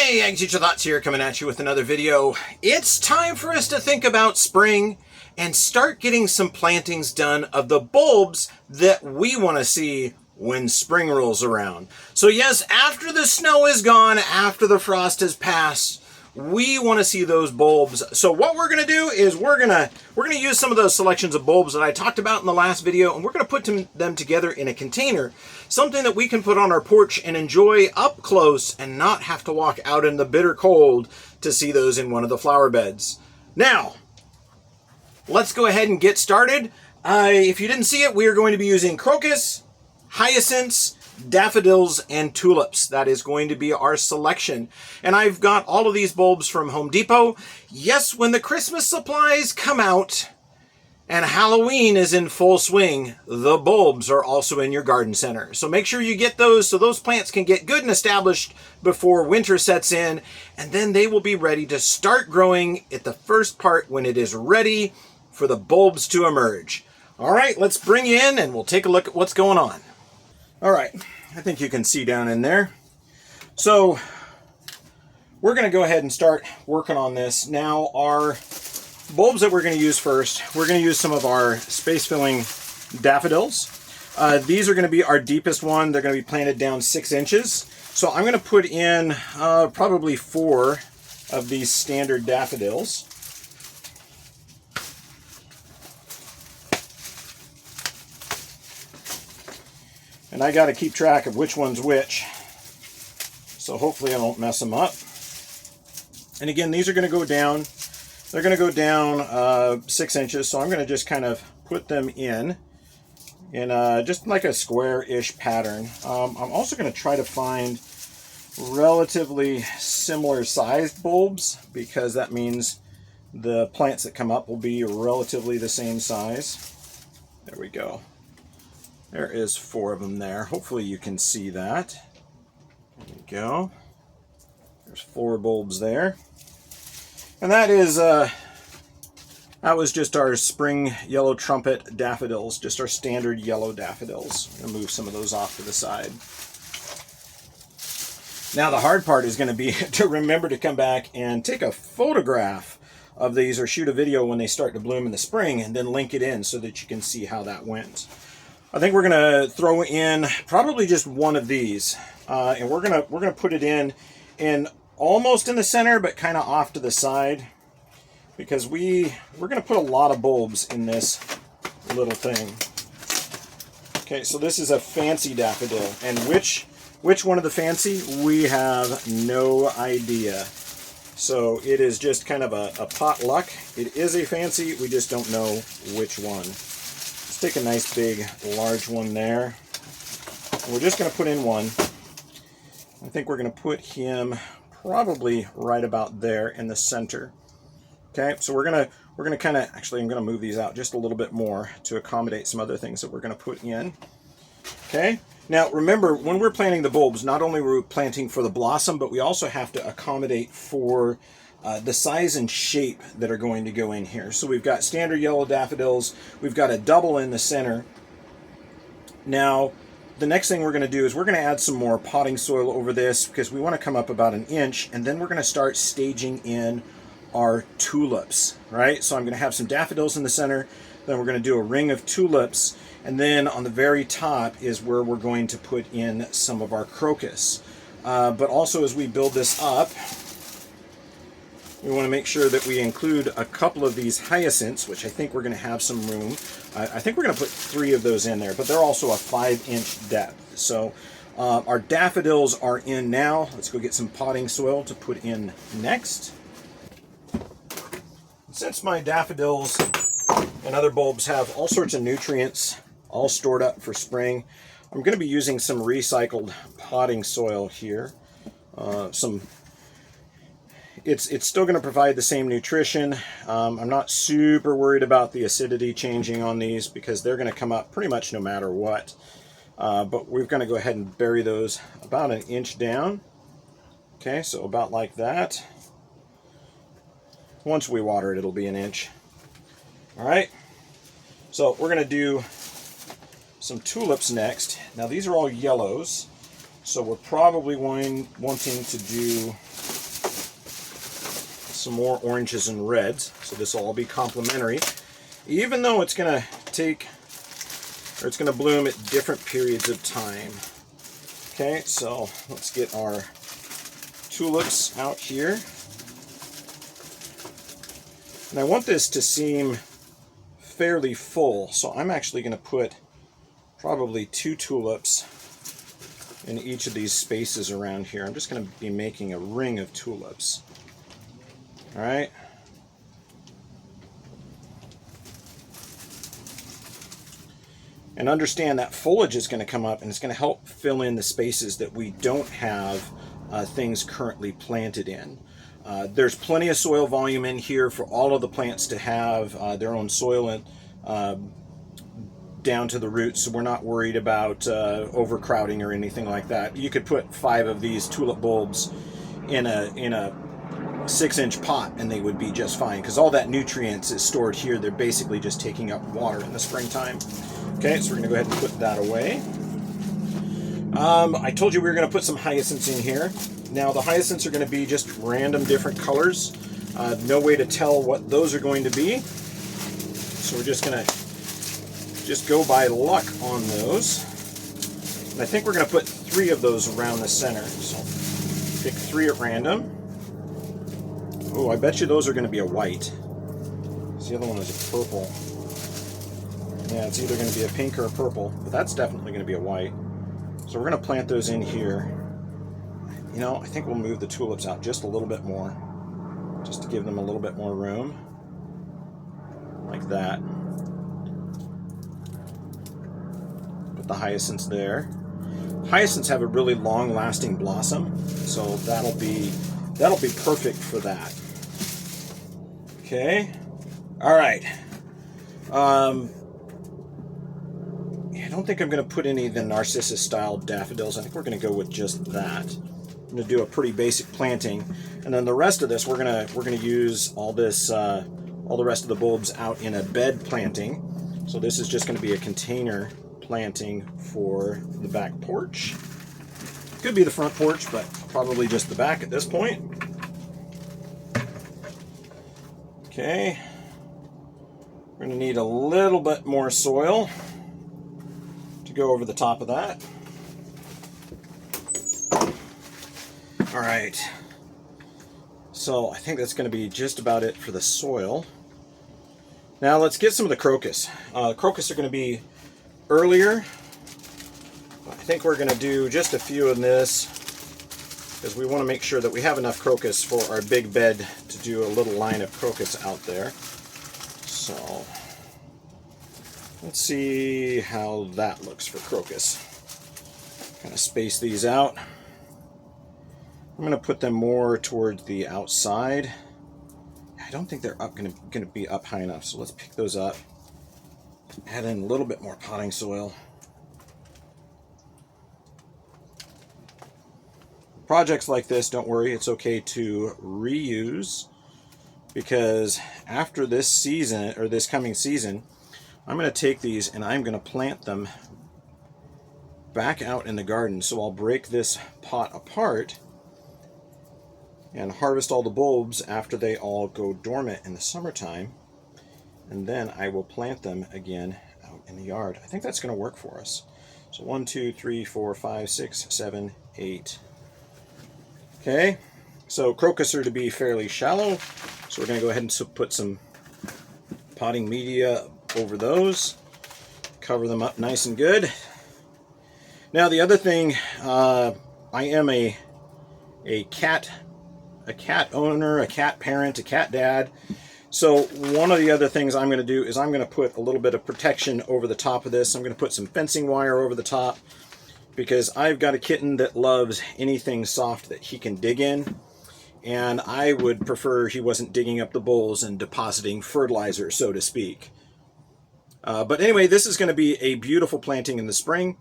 Hey, Agriculture Thoughts here, coming at you with another video. It's time for us to think about spring and start getting some plantings done of the bulbs that we want to see when spring rolls around. So yes, after the snow is gone, after the frost has passed, we want to see those bulbs. So what we're going to do is we're going to use some of those selections of bulbs that I talked about in the last video, and we're going to put them together in a container, something that we can put on our porch and enjoy up close and not have to walk out in the bitter cold to see those in one of the flower beds. Now, let's go ahead and get started. If you didn't see it, we are going to be using crocus, hyacinths, daffodils, and tulips. That is going to be our selection. And I've got all of these bulbs from Home Depot. Yes, when the Christmas supplies come out and Halloween is in full swing, the bulbs are also in your garden center. So make sure you get those so those plants can get good and established before winter sets in, and then they will be ready to start growing at the first part when it is ready for the bulbs to emerge. All right, let's bring you in and we'll take a look at what's going on. All right, I think you can see down in there. So we're going to go ahead and start working on this. Now, our bulbs that we're going to use first, we're going to use some of our space-filling daffodils. These are going to be our deepest one. They're going to be planted down 6 inches. So I'm going to put in probably 4 of these standard daffodils. And I got to keep track of which one's which, so hopefully I don't mess them up. And again, these are going to go down, they're going to go down 6 inches, so I'm going to just kind of put them in just like a square-ish pattern. I'm also going to try to find relatively similar sized bulbs, because that means the plants that come up will be relatively the same size. There we go. There is 4 of them there. Hopefully you can see that. There we go. There's 4 bulbs there. And that is, that was just our spring yellow trumpet daffodils, just our standard yellow daffodils. I'm going to move some of those off to the side. Now the hard part is going to be to remember to come back and take a photograph of these or shoot a video when they start to bloom in the spring and then link it in so that you can see how that went. I think we're going to throw in probably just one of these, and we're gonna put it in almost in the center, but kind of off to the side, because we're going to put a lot of bulbs in this little thing. Okay, so this is a fancy daffodil, and which one of the fancy, we have no idea. So it is just kind of a potluck. It is a fancy, we just don't know which one. Take a nice big large one there. We're just going to put in one. I think we're going to put him probably right about there in the center. Okay, so we're going to kind of, actually I'm going to move these out just a little bit more to accommodate some other things that we're going to put in. Okay, now remember, when we're planting the bulbs, not only are we planting for the blossom, but we also have to accommodate for the size and shape that are going to go in here. So we've got standard yellow daffodils, we've got a double in the center. Now the next thing we're going to do is we're going to add some more potting soil over this, because we want to come up about 1 inch, and then we're going to start staging in our tulips, right? So I'm going to have some daffodils in the center, then we're going to do a ring of tulips, and then on the very top is where we're going to put in some of our crocus. But also, as we build this up, we want to make sure that we include a couple of these hyacinths, which I think we're going to have some room. I think we're going to put 3 of those in there, but they're also a 5-inch depth. So our daffodils are in now. Let's go get some potting soil to put in next. Since my daffodils and other bulbs have all sorts of nutrients all stored up for spring, I'm going to be using some recycled potting soil here. It's still going to provide the same nutrition. I'm not super worried about the acidity changing on these, because they're going to come up pretty much no matter what. But we're going to go ahead and bury those about 1 inch down. Okay, so about like that. Once we water it, it'll be 1 inch. All right, so we're going to do some tulips next. Now these are all yellows, so we're probably wanting to do some more oranges and reds. So this will all be complementary, even though it's going to it's going to bloom at different periods of time. Okay, so let's get our tulips out here. And I want this to seem fairly full, so I'm actually going to put probably 2 tulips in each of these spaces around here. I'm just going to be making a ring of tulips. All right. And understand that foliage is going to come up and it's going to help fill in the spaces that we don't have things currently planted in. There's plenty of soil volume in here for all of the plants to have their own soil and down to the roots, so we're not worried about overcrowding or anything like that. You could put 5 of these tulip bulbs in a 6-inch pot and they would be just fine, because all that nutrients is stored here. They're basically just taking up water in the springtime. Okay, so we're going to go ahead and put that away. I told you we were going to put some hyacinths in here. Now the hyacinths are going to be just random different colors. No way to tell what those are going to be. So we're just going to go by luck on those. And I think we're going to put 3 of those around the center. So pick 3 at random. Oh, I bet you those are going to be a white. The other one is a purple. Yeah, it's either going to be a pink or a purple, but that's definitely going to be a white. So we're going to plant those in here. You know, I think we'll move the tulips out just a little bit more, just to give them a little bit more room, like that. Put the hyacinths there. Hyacinths have a really long-lasting blossom, so that'll be perfect for that. Okay. All right. I don't think I'm going to put any of the Narcissus-style daffodils. I think we're going to go with just that. I'm going to do a pretty basic planting, and then the rest of this we're going to use all this all the rest of the bulbs out in a bed planting. So this is just going to be a container planting for the back porch. Could be the front porch, but probably just the back at this point. Okay. We're going to need a little bit more soil to go over the top of that. All right. So I think that's going to be just about it for the soil. Now let's get some of the crocus. Crocus are going to be earlier. I think we're going to do just a few in this because we want to make sure that we have enough crocus for our big bed to do a little line of crocus out there. So let's see how that looks for crocus. Kind of space these out. I'm going to put them more towards the outside. I don't think they're going to be up high enough, so let's pick those up. Add in a little bit more potting soil. Projects like this, don't worry, it's okay to reuse, because after this season, or this coming season, I'm going to take these and I'm going to plant them back out in the garden. So I'll break this pot apart and harvest all the bulbs after they all go dormant in the summertime, and then I will plant them again out in the yard. I think that's going to work for us. So 1, 2, 3, 4, 5, 6, 7, 8. Okay, so crocus are to be fairly shallow, so we're going to go ahead and put some potting media over those, cover them up nice and good. Now the other thing, I am a cat owner, a cat parent, a cat dad. So one of the other things I'm going to do is I'm going to put a little bit of protection over the top of this. I'm going to put some fencing wire over the top, because I've got a kitten that loves anything soft that he can dig in, and I would prefer he wasn't digging up the bowls and depositing fertilizer, so to speak. But anyway, this is going to be a beautiful planting in the spring.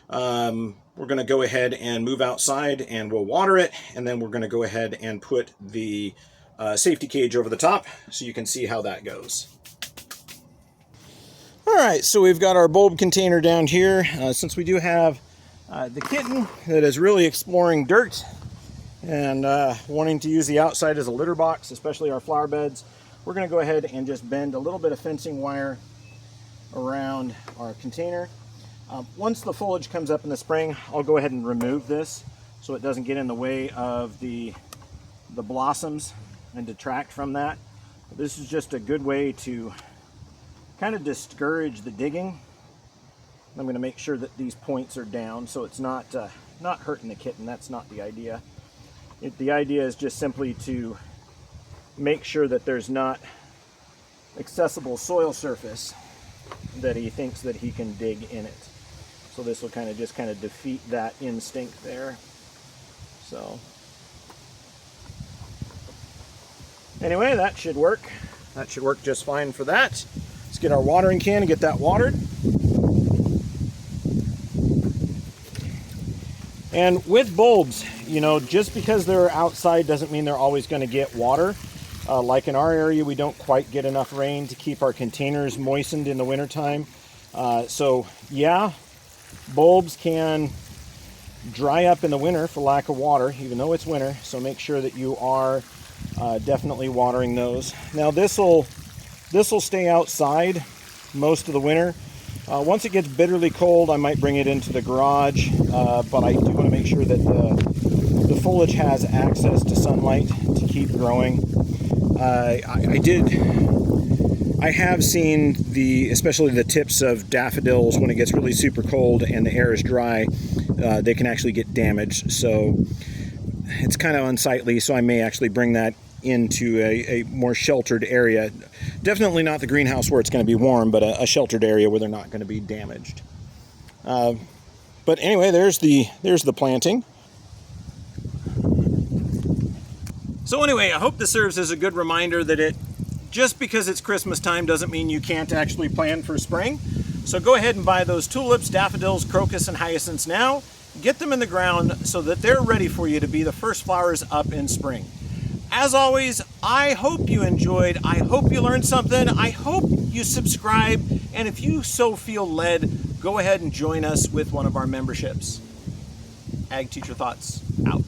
We're going to go ahead and move outside and we'll water it, and then we're going to go ahead and put the safety cage over the top so you can see how that goes. All right, so we've got our bulb container down here. Since we do have the kitten that is really exploring dirt and wanting to use the outside as a litter box, especially our flower beds, we're going to go ahead and just bend a little bit of fencing wire around our container. Once the foliage comes up in the spring, I'll go ahead and remove this so it doesn't get in the way of the blossoms and detract from that. This is just a good way to kind of discourage the digging. I'm going to make sure that these points are down so it's not hurting the kitten. That's not the idea. The idea is just simply to make sure that there's not accessible soil surface that he thinks that he can dig in it. So this will kind of defeat that instinct there. So anyway, that should work. That should work just fine for that. Let's get our watering can and get that watered. And with bulbs, you know, just because they're outside doesn't mean they're always going to get water. Like in our area, we don't quite get enough rain to keep our containers moistened in the wintertime. So yeah, bulbs can dry up in the winter for lack of water, even though it's winter. So make sure that you are definitely watering those. Now this will stay outside most of the winter. Once it gets bitterly cold, I might bring it into the garage, but I do want to make sure that the foliage has access to sunlight to keep growing. I have seen especially the tips of daffodils, when it gets really super cold and the air is dry, they can actually get damaged. So it's kind of unsightly, so I may actually bring that into a more sheltered area. Definitely not the greenhouse where it's going to be warm, but a sheltered area where they're not going to be damaged. But anyway, there's the planting. So anyway, I hope this serves as a good reminder that just because it's Christmas time doesn't mean you can't actually plan for spring. So go ahead and buy those tulips, daffodils, crocus, and hyacinths now. Get them in the ground so that they're ready for you to be the first flowers up in spring. As always, I hope you enjoyed. I hope you learned something. I hope you subscribe. And if you so feel led, go ahead and join us with one of our memberships. Ag Teacher Thoughts, out.